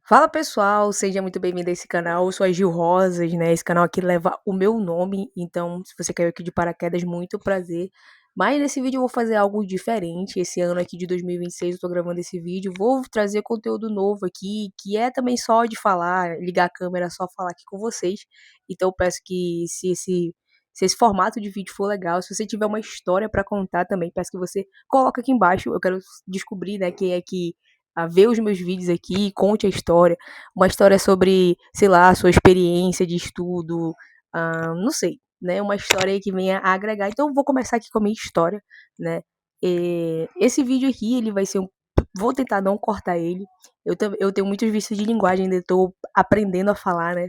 Fala pessoal, seja muito bem-vindo a esse canal. Eu sou a Gil Rosas, né? Esse canal aqui leva o meu nome, então se você caiu aqui de paraquedas, muito prazer. Mas nesse vídeo eu vou fazer algo diferente. Esse ano aqui de 2026 eu tô gravando esse vídeo, vou trazer conteúdo novo aqui, que é também só de falar, ligar a câmera, só falar aqui com vocês. Então eu peço que se esse formato de vídeo for legal, se você tiver uma história pra contar também, peço que você coloque aqui embaixo. Eu quero descobrir, né, quem é que a ver os meus vídeos aqui, conte a história. Uma história sobre, sei lá, a sua experiência de estudo, não sei, né? Uma história aí que venha a agregar. Então, eu vou começar aqui com a minha história, né? Esse vídeo aqui, ele vai ser um. Vou tentar não cortar ele. Eu tenho muitos vícios de linguagem, ainda estou aprendendo a falar, né?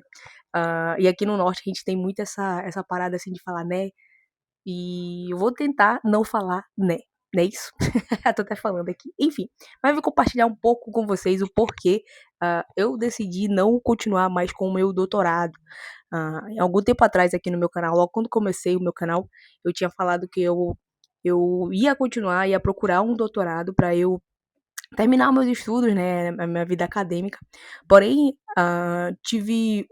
E aqui no norte a gente tem muito essa parada assim de falar né, e eu vou tentar não falar né. Não é isso? Tô até falando aqui. Enfim, mas eu vou compartilhar um pouco com vocês o porquê eu decidi não continuar mais com o meu doutorado. Em algum tempo atrás aqui no meu canal, logo quando comecei o meu canal, eu tinha falado que eu ia continuar, ia procurar um doutorado para eu terminar meus estudos, né, a minha vida acadêmica. Porém, tive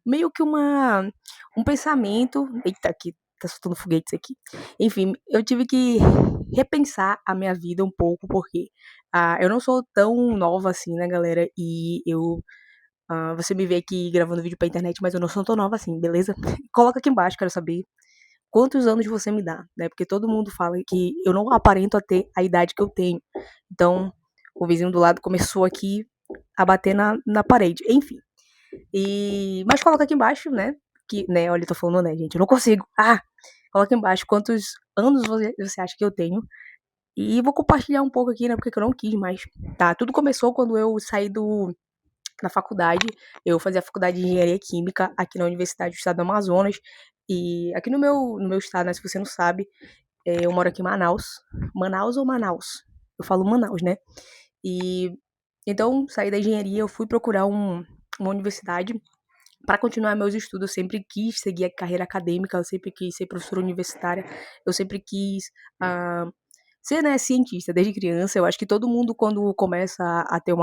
meio que um pensamento. Eita, aqui tá soltando foguetes aqui. Enfim, eu tive que repensar a minha vida um pouco, porque eu não sou tão nova assim, né, galera? E você me vê aqui gravando vídeo pra internet, mas eu não sou tão nova assim, beleza? Coloca aqui embaixo, quero saber quantos anos você me dá, né? Porque todo mundo fala que eu não aparento a ter a idade que eu tenho. Então, o vizinho do lado começou aqui a bater na parede. Enfim. Mas coloca aqui embaixo, né? Que, né, olha, eu tô falando, né, gente? Eu não consigo. Coloca embaixo quantos anos você acha que eu tenho. E vou compartilhar um pouco aqui, né? Porque eu não quis mais. Tá, tudo começou quando eu saí na faculdade. Eu fazia a faculdade de engenharia química aqui na Universidade do Estado do Amazonas. E aqui no meu estado, né? Se você não sabe, eu moro aqui em Manaus. Manaus ou Manaus? Eu falo Manaus, né? E então, saí da engenharia, eu fui procurar uma universidade para continuar meus estudos. Eu sempre quis seguir a carreira acadêmica, eu sempre quis ser professora universitária, eu sempre quis ser, né, cientista desde criança. Eu acho que todo mundo, quando começa a ter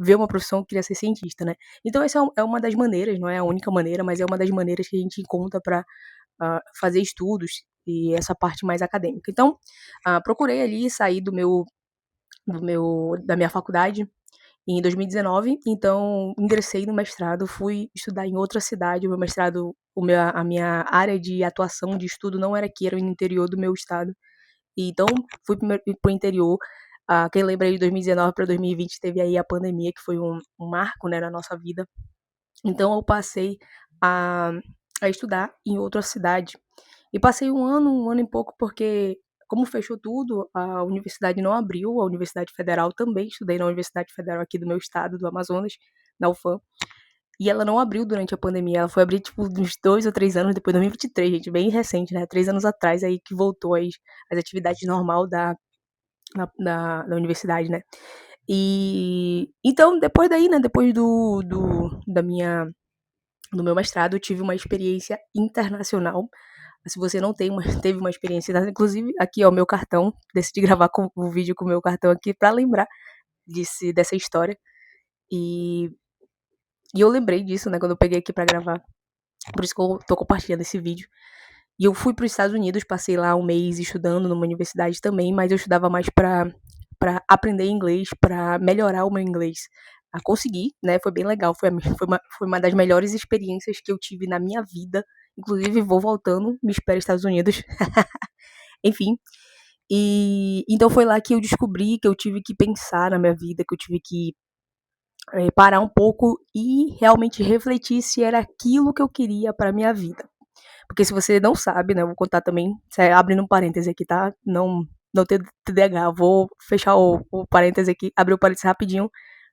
ver uma profissão, queria ser cientista, né? Então, essa é uma das maneiras, não é a única maneira, mas é uma das maneiras que a gente encontra para fazer estudos e essa parte mais acadêmica. Então, procurei ali sair da minha faculdade em 2019, então ingressei no mestrado, fui estudar em outra cidade. O meu mestrado, a minha área de atuação, de estudo não era aqui, era no interior do meu estado. E então fui pro interior. Quem lembra aí de 2019 para 2020 teve aí a pandemia, que foi um marco, né, na nossa vida. Então eu passei a, a estudar em outra cidade. E passei um ano e pouco, porque como fechou tudo, a universidade não abriu, a Universidade Federal também, estudei na Universidade Federal aqui do meu estado, do Amazonas, na UFAM, e ela não abriu durante a pandemia, ela foi abrir, tipo, uns 2 ou 3 anos depois, 2023, gente, bem recente, né, 3 anos atrás, aí que voltou as atividades normal da universidade, né. E, então, depois daí, né, depois do meu mestrado, eu tive uma experiência internacional. Se você não teve uma experiência, inclusive aqui, ó, meu cartão, decidi gravar o vídeo com o meu cartão aqui pra lembrar dessa história. E, e eu lembrei disso, né, quando eu peguei aqui pra gravar. Por isso que eu tô compartilhando esse vídeo. E eu fui para os Estados Unidos, passei lá um mês estudando numa universidade também, mas eu estudava mais pra aprender inglês, pra melhorar o meu inglês. Consegui, né? Foi bem legal. Foi uma das melhores experiências que eu tive na minha vida. Inclusive, vou voltando, me espera Estados Unidos. Enfim. E então foi lá que eu descobri que eu tive que pensar na minha vida, que eu tive que parar um pouco e realmente refletir se era aquilo que eu queria pra minha vida. Porque se você não sabe, né, eu vou contar também, abrindo um parêntese aqui, tá? Não ter TDAH, vou fechar o parêntese aqui, abrir o parêntese rapidinho,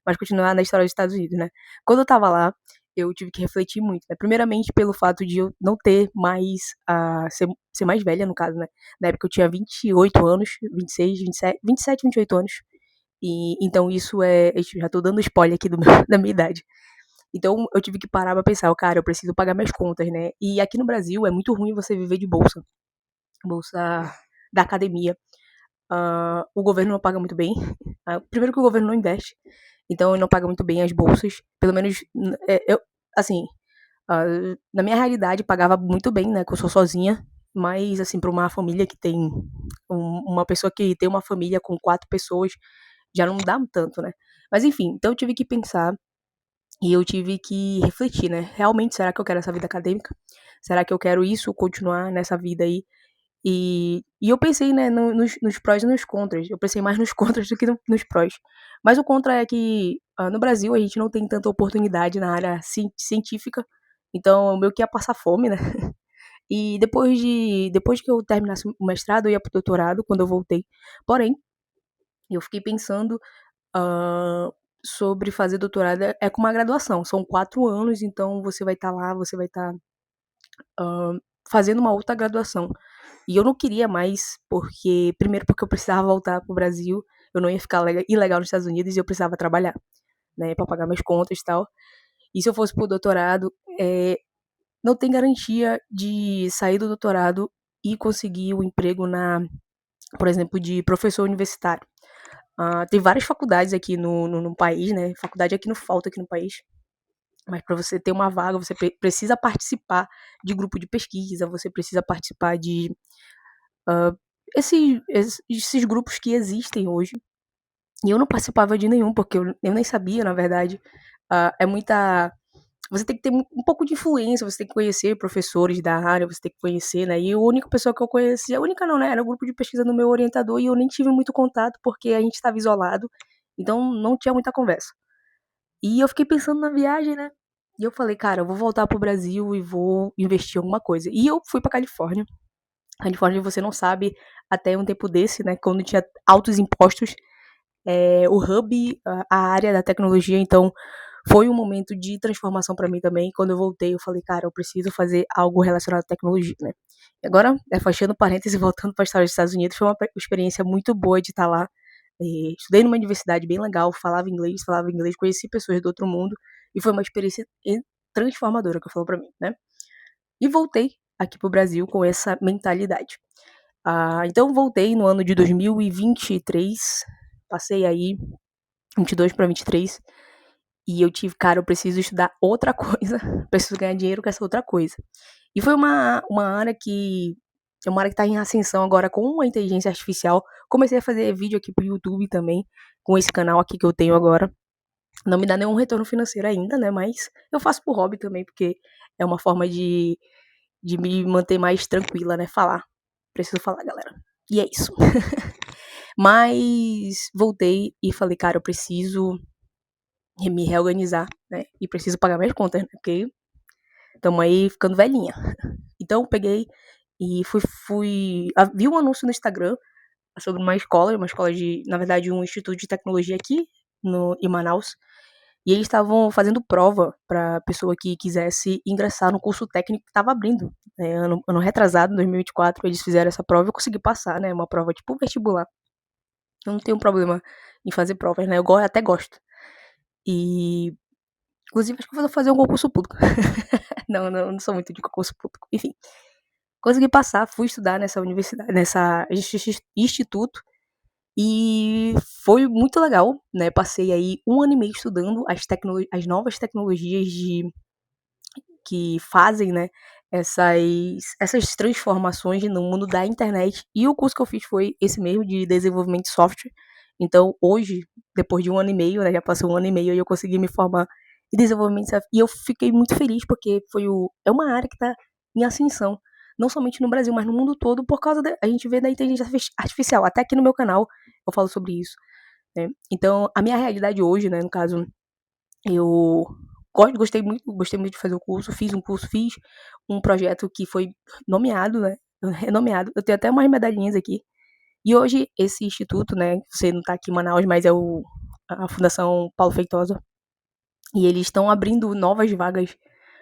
mas continuar na história dos Estados Unidos, né? Quando eu tava lá, eu tive que refletir muito, né? Primeiramente pelo fato de eu não ter mais, ser mais velha, no caso, né? Na época eu tinha 28 anos, 26, 27, 28 anos. E então isso eu já tô dando spoiler aqui da minha idade. Então eu tive que parar pra pensar, cara, eu preciso pagar minhas contas, né? E aqui no Brasil é muito ruim você viver de bolsa, bolsa da academia. O governo não paga muito bem. Primeiro que o governo não investe. então não paga muito bem as bolsas, pelo menos, eu, assim, na minha realidade pagava muito bem, né, que eu sou sozinha, mas, assim, para uma família que tem, uma pessoa que tem uma família com 4 pessoas, já não dá tanto, né. Mas enfim, então eu tive que pensar e eu tive que refletir, né, realmente será que eu quero essa vida acadêmica? Será que eu quero isso, continuar nessa vida aí? E eu pensei, né, nos prós e nos contras. Eu pensei mais nos contras do que nos prós. Mas o contra é que no Brasil a gente não tem tanta oportunidade na área científica, então eu meio que ia passar fome, né? E depois que eu terminasse o mestrado, eu ia pro doutorado quando eu voltei. Porém, eu fiquei pensando ah, sobre fazer doutorado é com uma graduação. São 4 anos, então você vai estar lá, você vai estar fazendo uma outra graduação. E eu não queria mais, porque, primeiro, porque eu precisava voltar pro Brasil, eu não ia ficar ilegal nos Estados Unidos e eu precisava trabalhar, né, pra pagar minhas contas e tal. E se eu fosse pro doutorado, não tem garantia de sair do doutorado e conseguir o emprego por exemplo, de professor universitário. Tem várias faculdades aqui no país, né? Faculdade aqui não falta aqui no país. Mas para você ter uma vaga, você precisa participar de grupo de pesquisa, você precisa participar de esses grupos que existem hoje. E eu não participava de nenhum, porque eu nem sabia, na verdade. É muita. Você tem que ter um pouco de influência, você tem que conhecer professores da área, você tem que conhecer, né? E a única pessoa que eu conhecia, a única não, né? Era o grupo de pesquisa do meu orientador e eu nem tive muito contato porque a gente estava isolado, então não tinha muita conversa. E eu fiquei pensando na viagem, né? E eu falei, cara, eu vou voltar pro Brasil e vou investir em alguma coisa. E eu fui pra Califórnia. Califórnia, você não sabe, até um tempo desse, né? Quando tinha altos impostos, o hub, a área da tecnologia, então foi um momento de transformação para mim também. Quando eu voltei, eu falei, cara, eu preciso fazer algo relacionado à tecnologia, né? E agora, fechando parênteses, voltando para a história dos Estados Unidos, foi uma experiência muito boa de estar lá. Estudei numa universidade bem legal, falava inglês, conheci pessoas do outro mundo e foi uma experiência transformadora que eu falo para mim, né? E voltei aqui pro Brasil com essa mentalidade. Então voltei no ano de 2023, passei aí 22 para 23 e eu tive, cara, eu preciso estudar outra coisa, preciso ganhar dinheiro com essa outra coisa. E foi uma área que é uma área que tá em ascensão agora com a inteligência artificial. Comecei a fazer vídeo aqui pro YouTube também, com esse canal aqui que eu tenho agora. Não me dá nenhum retorno financeiro ainda, né? Mas eu faço por hobby também, porque é uma forma de me manter mais tranquila, né? Falar. Preciso falar, galera. E é isso. Mas voltei e falei, cara, eu preciso me reorganizar, né? E preciso pagar minhas contas, né? Porque estamos aí ficando velhinha. Então peguei e vi um anúncio no Instagram sobre uma escola de, na verdade, um instituto de tecnologia aqui em Manaus. E eles estavam fazendo prova para pessoa que quisesse ingressar no curso técnico que estava abrindo. Ano retrasado, em 2024, eles fizeram essa prova e eu consegui passar, né? Uma prova tipo vestibular. Eu não tenho problema em fazer provas, né? Eu até gosto. E, inclusive, acho que eu vou fazer um concurso público. não sou muito de concurso público. Enfim, consegui passar, fui estudar nessa universidade, nessa instituto. E foi muito legal, né? Passei aí 1 ano e meio estudando as novas tecnologias que fazem, né, essas transformações no mundo da internet. E o curso que eu fiz foi esse mesmo, de desenvolvimento de software. Então, hoje, depois de 1 ano e meio, né, já passou 1 ano e meio e eu consegui me formar em desenvolvimento de software. E eu fiquei muito feliz porque é uma área que está em ascensão. Não somente no Brasil, mas no mundo todo, por causa a gente vê da inteligência artificial. Até aqui no meu canal eu falo sobre isso, né? Então, a minha realidade hoje, né, no caso, eu gostei muito de fazer o curso, fiz um projeto que foi nomeado, né? Renomeado. Eu tenho até umas medalhinhas aqui. E hoje esse instituto, né? Você não tá aqui em Manaus, mas é a Fundação Paulo Feitosa. E eles estão abrindo novas vagas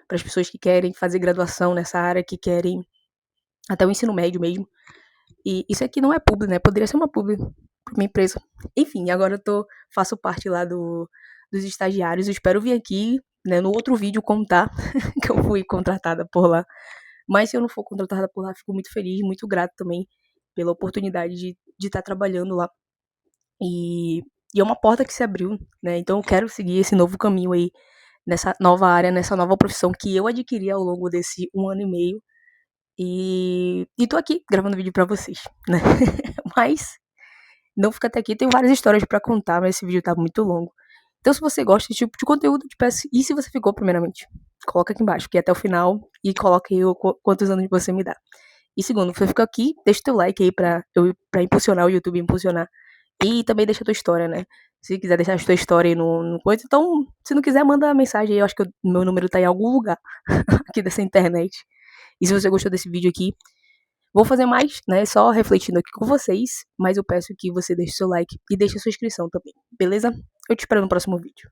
para as pessoas que querem fazer graduação nessa área, que querem até o ensino médio mesmo. E isso aqui não é publi, né? Poderia ser uma publi pra minha empresa. Enfim, agora faço parte lá dos estagiários. Eu espero vir aqui, né, no outro vídeo contar que eu fui contratada por lá. Mas se eu não for contratada por lá, fico muito feliz, muito grato também pela oportunidade de estar trabalhando lá. E E é uma porta que se abriu, né? Então eu quero seguir esse novo caminho aí, nessa nova área, nessa nova profissão que eu adquiri ao longo desse 1 ano e meio. E tô aqui gravando vídeo pra vocês, né? Mas não fica até aqui, tenho várias histórias pra contar, mas esse vídeo tá muito longo. Então, se você gosta desse tipo de conteúdo, te peço. E se você ficou, primeiramente, coloca aqui embaixo, que é até o final, e coloca aí quantos anos você me dá. E segundo, você fica aqui, deixa teu like aí pra impulsionar o YouTube, impulsionar. E também deixa a tua história, né? Se quiser deixar a tua história aí no coisa, então, se não quiser, manda uma mensagem aí. Eu acho que o meu número tá em algum lugar aqui dessa internet. E se você gostou desse vídeo aqui, vou fazer mais, né? Só refletindo aqui com vocês. Mas eu peço que você deixe seu like e deixe a sua inscrição também, beleza? Eu te espero no próximo vídeo.